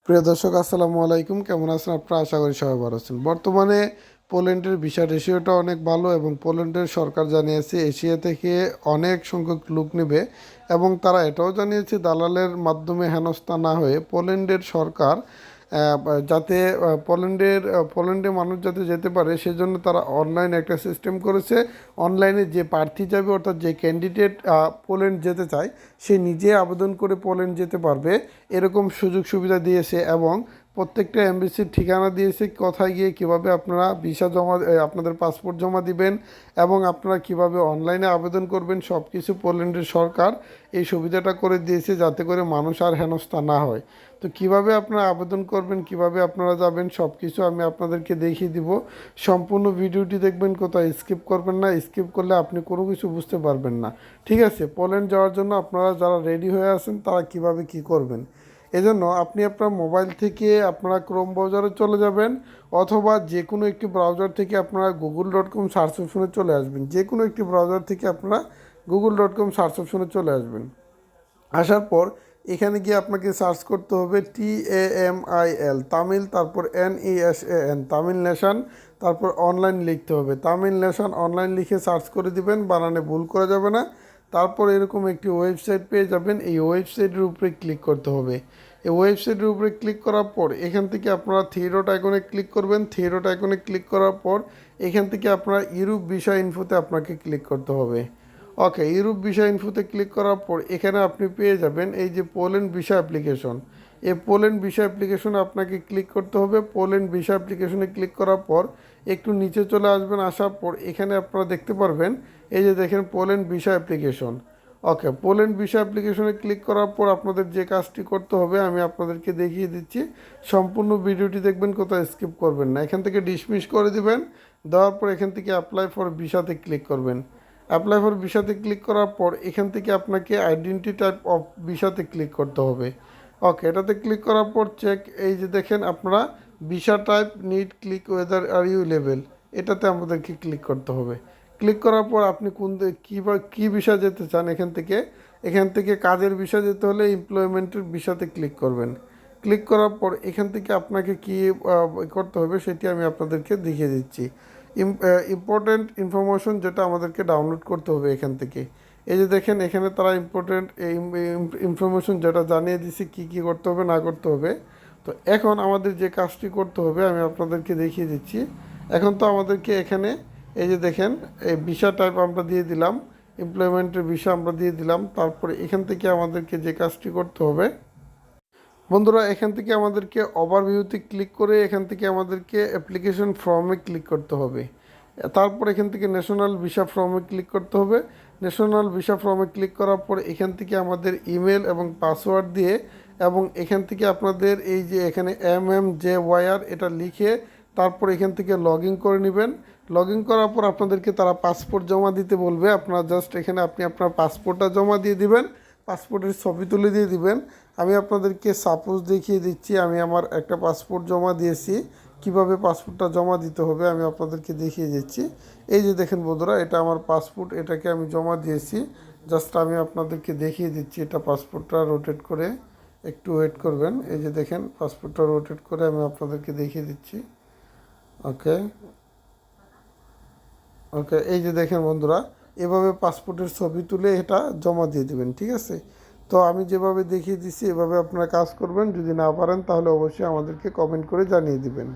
প্রিয় দর্শক আসসালামু আলাইকুম, কেমন আছেন আপনারা? আশা করি সবাই ভালো আছেন। বর্তমানে পোল্যান্ডের ভিসা রেশিওটা অনেক ভালো এবং পোল্যান্ডের সরকার জানিয়েছে এশিয়া থেকে অনেক সংখ্যক লোক নেবে এবং তারা এটাও জানিয়েছে দালালের মাধ্যমে হেনস্থা না হয়ে পোল্যান্ডের সরকার যাতে পোল্যান্ডে মানুষ যাতে যেতে পারে সেজন্য তারা অনলাইন একটা সিস্টেম করেছে। অনলাইনে যে প্রার্থী যাবে অর্থাৎ যে ক্যান্ডিডেট পোল্যান্ড যেতে চায় সে নিজে আবেদন করে পোল্যান্ড যেতে পারবে, এরকম সুযোগ সুবিধা দিয়েছে এবং প্রত্যেকটা এমবেসির ঠিকানা দিয়েছে কোথায় গিয়ে কীভাবে আপনারা ভিসা আপনাদের পাসপোর্ট জমা দিবেন এবং আপনারা কিভাবে অনলাইনে আবেদন করবেন সব কিছু পোল্যান্ডের সরকার এই সুবিধাটা করে দিয়েছে যাতে করে মানুষ আর হেনস্থা না হয়। তো কিভাবে আপনারা আবেদন করবেন, কিভাবে আপনারা যাবেন সব কিছু আমি আপনাদেরকে দেখিয়ে দিব। সম্পূর্ণ ভিডিওটি দেখবেন, কোথাও স্কিপ করবেন না। স্কিপ করলে আপনি কোনো কিছু বুঝতে পারবেন না। ঠিক আছে, পোল্যান্ড যাওয়ার জন্য আপনারা যারা রেডি হয়ে আছেন তারা কিভাবে কি করবেন, এজন্য আপনি আপনার মোবাইল থেকে আপনারা ক্রোম ব্রাউজারে চলে যাবেন অথবা যে কোনো একটি ব্রাউজার থেকে আপনারা google.com সার্চ অপশনে চলে আসবেন। যে কোনো একটি ব্রাউজার থেকে আপনারা google.com সার্চ অপশনে চলে আসবেন। আসার পর এখানে গিয়ে আপনাকে সার্চ করতে হবে TAMIL তামিল, তারপর NESAN তামিল নেশান, তারপর অনলাইন লিখতে হবে। তামিল নেশান অনলাইন লিখে সার্চ করে দিবেন, বানানে ভুল করা যাবে না। তারপর এরকম একটি ওয়েবসাইট পেয়ে যাবেন, এই ওয়েবসাইটের উপরে ক্লিক করতে হবে। এই ওয়েবসাইটের উপরে ক্লিক করার পর এখান থেকে আপনারা থ্রি ডট আইকনে ক্লিক করবেন। থ্রি ডট আইকনে ক্লিক করার পর এখান থেকে আপনারা ইউরোপ ভিসা ইনফোতে আপনাকে ক্লিক করতে হবে। ওকে, ইউরোপ ভিসা ইনফোতে ক্লিক করার পর এখানে আপনি পেয়ে যাবেন এই যে পোল্যান্ড ভিসা অ্যাপ্লিকেশন। এই পোল্যান্ড ভিসা অ্যাপ্লিকেশনে আপনাকে ক্লিক করতে হবে। পোল্যান্ড ভিসা অ্যাপ্লিকেশনে ক্লিক করার পর একটু নিচে চলে আসবেন। আসার পর এখানে আপনারা দেখতে পারবেন এই যে দেখেন পোল্যান্ড ভিসা অ্যাপ্লিকেশন। ওকে, পোল্যান্ড ভিসা অ্যাপ্লিকেশনে ক্লিক করার পর আপনাদের যে কাজটি করতে হবে আমি আপনাদেরকে দেখিয়ে দিচ্ছি। সম্পূর্ণ ভিডিওটি দেখবেন, কোথাও স্কিপ করবেন না। এখান থেকে ডিসমিস করে দিবেন। দেওয়ার পর এখান থেকে অ্যাপ্লাই ফর ভিসাতে ক্লিক করবেন। অ্যাপ্লাই ফর ভিসাতে ক্লিক করার পর এখান থেকে আপনাকে আইডেন্টি টাইপ অফ ভিসাতে ক্লিক করতে হবে। ওকে, এটাতে ক্লিক করার পর চেক, এই যে দেখেন আপনারা visa type need click whether are you level, এটাতে আমাদেরকে ক্লিক করতে হবে। ক্লিক করার পর আপনি কী ভিসা যেতে চান এখান থেকে কাজের ভিসা যেতে হলে এমপ্লয়মেন্টের ভিসাতে ক্লিক করবেন। ক্লিক করার পর এখান থেকে আপনাকে কী করতে হবে সেটি আমি আপনাদেরকে দেখিয়ে দিচ্ছি। ইম্পর্টেন্ট ইনফরমেশন যেটা আমাদেরকে ডাউনলোড করতে হবে এখান থেকে। এই যে দেখেন এখানে তারা ইম্পর্টেন্ট ইনফরমেশন যেটা জানিয়ে দিছি কী কী করতে হবে না করতে হবে। তো এখন আমাদের যে কাজটি করতে হবে আমি আপনাদেরকে দেখিয়ে দিচ্ছি। এখন তো আমাদেরকে এখানে এই যে দেখেন এই ভিসা টাইপ আমরা দিয়ে দিলাম, এমপ্লয়মেন্টের ভিসা আমরা দিয়ে দিলাম। তারপরে এখান থেকে আমাদেরকে যে কাজটি করতে হবে বন্ধুরা, এখান থেকে আমাদেরকে ওভারভিউতে ক্লিক করে এখান থেকে আমাদেরকে অ্যাপ্লিকেশন ফর্মে ক্লিক করতে হবে। তারপর এখান থেকে ন্যাশনাল ভিসা ফর্মে ক্লিক করতে হবে। ন্যাশনাল ভিসা ফর্মে ক্লিক করার পর এখান থেকে আমাদের ইমেল এবং পাসওয়ার্ড দিয়ে এবং এখান থেকে আপনাদের এই যে এখানে MMJYR এটা লিখে তারপর এখান থেকে লগ ইন করে নেবেন। লগ ইন করার পর আপনাদেরকে তারা পাসপোর্ট জমা দিতে বলবে। আপনারা জাস্ট এখানে আপনি আপনার পাসপোর্টটা জমা দিয়ে দিবেন, পাসপোর্টের ছবি তুলে দিয়ে দিবেন। আমি আপনাদেরকে সাপোজ দেখিয়ে দিচ্ছি, আমি আমার একটা পাসপোর্ট জমা দিয়েছি। কিভাবে পাসপোর্টটা জমা দিতে হবে আমি আপনাদেরকে দেখিয়ে দিচ্ছি। এই যে দেখেন বন্ধুরা, এটা আমার পাসপোর্ট, এটাকে আমি জমা দিয়েছি। জাস্ট আমি আপনাদেরকে দেখিয়ে দিচ্ছি, এটা পাসপোর্টটা রোটেট করে একটু ওয়েট করবেন। এই যে দেখেন পাসপোর্টটা রোটেট করে আমি আপনাদেরকে দেখিয়ে দিচ্ছি। ওকে ওকে, এই যে দেখেন বন্ধুরা, এভাবে পাসপোর্টের ছবি তুলে এটা জমা দিয়ে দেবেন। ঠিক আছে, তো আমি যেভাবে দেখিয়ে দিচ্ছি এভাবে আপনারা কাজ করবেন। যদি না পারেন তাহলে অবশ্যই আমাদেরকে কমেন্ট করে জানিয়ে দিবেন।